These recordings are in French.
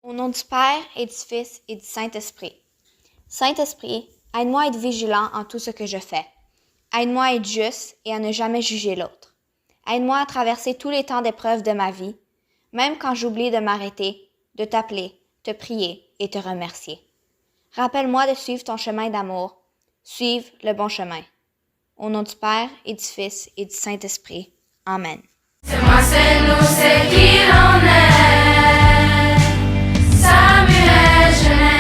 Au nom du Père et du Fils et du Saint-Esprit. Saint-Esprit, aide-moi à être vigilant en tout ce que je fais. Aide-moi à être juste et à ne jamais juger l'autre. Aide-moi à traverser tous les temps d'épreuve de ma vie, même quand j'oublie de m'arrêter, de t'appeler, te prier et te remercier. Rappelle-moi de suivre ton chemin d'amour, suivre le bon chemin. Au nom du Père et du Fils et du Saint-Esprit. Amen. C'est moi, c'est nous, c'est qui l'on est. Samuel Genest.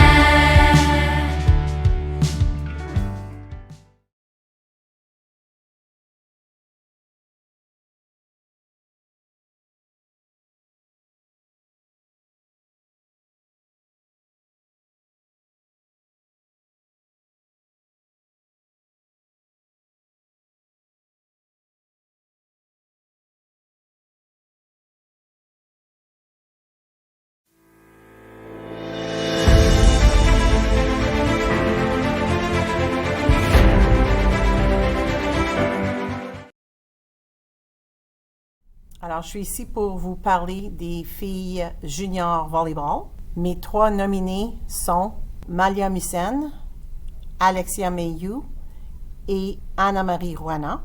Alors, je suis ici pour vous parler des filles junior volleyball. Mes trois nominées sont Malia Mussen, Alexia Mayou et Anna-Marie Rouana.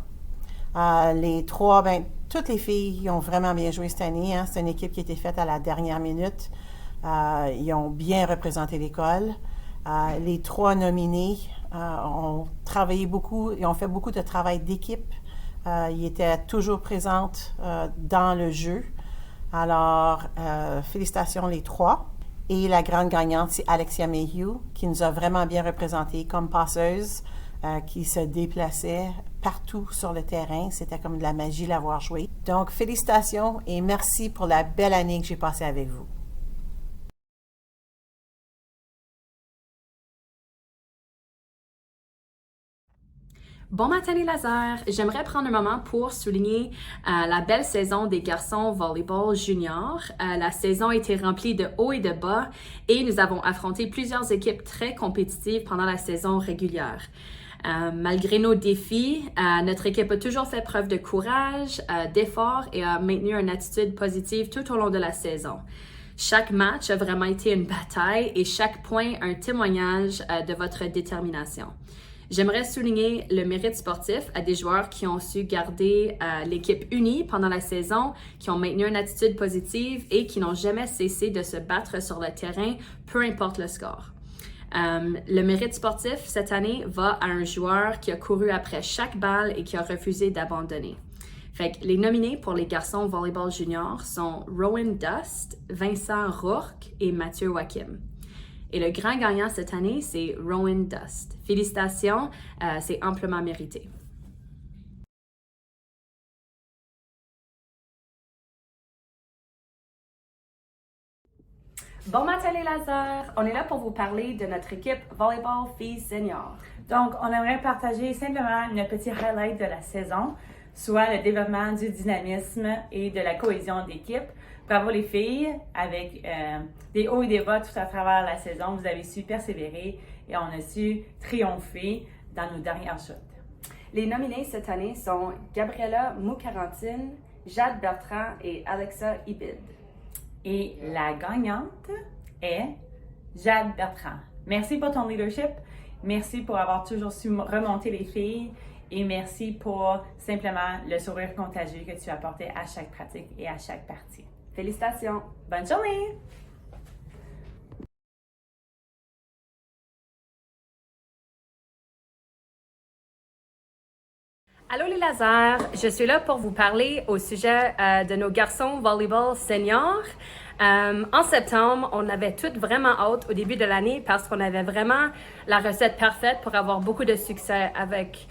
Les trois, toutes les filles ont vraiment bien joué cette année. C'est une équipe qui a été faite à la dernière minute. Ils ont bien représenté l'école. Les trois nominés ont travaillé beaucoup et ont fait beaucoup de travail d'équipe. Ils étaient toujours présentes dans le jeu. Alors, félicitations les trois. Et la grande gagnante, c'est Alexia Mayhew, qui nous a vraiment bien représentés comme passeuse, qui se déplaçait partout sur le terrain. C'était comme de la magie l'avoir joué. Donc, félicitations et merci pour la belle année que j'ai passée avec vous. Bon matin les lasers! J'aimerais prendre un moment pour souligner la belle saison des garçons volleyball junior. La saison a été remplie de hauts et de bas et nous avons affronté plusieurs équipes très compétitives pendant la saison régulière. Malgré nos défis, notre équipe a toujours fait preuve de courage, d'effort et a maintenu une attitude positive tout au long de la saison. Chaque match a vraiment été une bataille et chaque point un témoignage de votre détermination. J'aimerais souligner le mérite sportif à des joueurs qui ont su garder l'équipe unie pendant la saison, qui ont maintenu une attitude positive et qui n'ont jamais cessé de se battre sur le terrain, peu importe le score. Le mérite sportif cette année va à un joueur qui a couru après chaque balle et qui a refusé d'abandonner. Fait que les nominés pour les garçons volleyball junior sont Rowan Dust, Vincent Rourke et Mathieu Wakim. Et le grand gagnant cette année, c'est Rowan Dust. Félicitations, c'est amplement mérité. Bon matin les lasers! On est là pour vous parler de notre équipe Volleyball Filles Senior. Donc, on aimerait partager simplement une petite highlight de la saison, soit le développement du dynamisme et de la cohésion d'équipe. Bravo les filles, avec des hauts et des bas tout à travers la saison, vous avez su persévérer et on a su triompher dans nos dernières chutes. Les nominés cette année sont Gabriela Moukarantine, Jade Bertrand et Alexa Ibid. Et la gagnante est Jade Bertrand. Merci pour ton leadership, merci pour avoir toujours su remonter les filles et merci pour simplement le sourire contagieux que tu apportais à chaque pratique et à chaque partie. Félicitations! Bonne journée! Allô les lasers, je suis là pour vous parler au sujet de nos garçons volleyball seniors. En septembre, on avait toutes vraiment hâte au début de l'année parce qu'on avait vraiment la recette parfaite pour avoir beaucoup de succès avec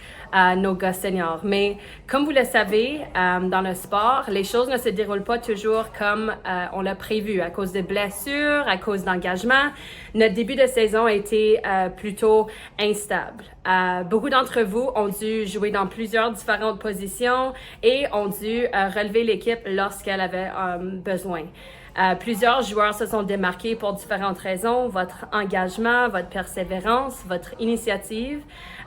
nos gars seniors. Mais comme vous le savez, dans le sport, les choses ne se déroulent pas toujours comme on l'a prévu à cause de blessures, à cause d'engagement. Notre début de saison a été plutôt instable. Beaucoup d'entre vous ont dû jouer dans plusieurs différentes positions et ont dû relever l'équipe lorsqu'elle avait besoin. Plusieurs joueurs se sont démarqués pour différentes raisons, votre engagement, votre persévérance, votre initiative,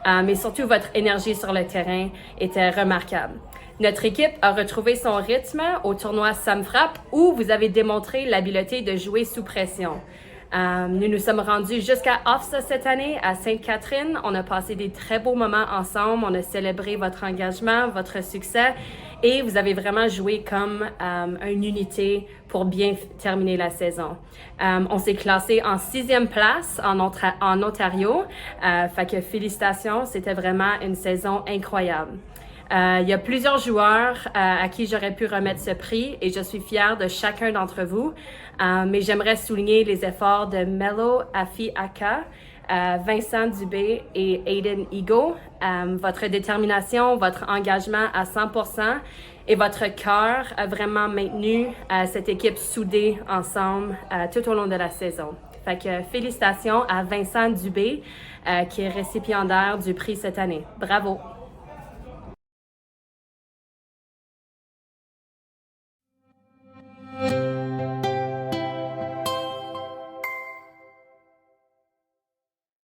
mais surtout votre énergie sur le terrain était remarquable. Notre équipe a retrouvé son rythme au tournoi Sam Frappe où vous avez démontré l'habileté de jouer sous pression. Nous nous sommes rendus jusqu'à OFSA cette année à Sainte-Catherine. On a passé des très beaux moments ensemble. On a célébré votre engagement, votre succès et vous avez vraiment joué comme une unité pour bien terminer la saison. On s'est classé en 6e place en Ontario. Fait que félicitations, c'était vraiment une saison incroyable. Il y a plusieurs joueurs à qui j'aurais pu remettre ce prix et je suis fière de chacun d'entre vous. Mais j'aimerais souligner les efforts de Melo Afi-Aka, Vincent Dubé et Aiden Ego. Votre détermination, votre engagement à 100% et votre cœur a vraiment maintenu cette équipe soudée ensemble tout au long de la saison. Fait que félicitations à Vincent Dubé qui est récipiendaire du prix cette année. Bravo!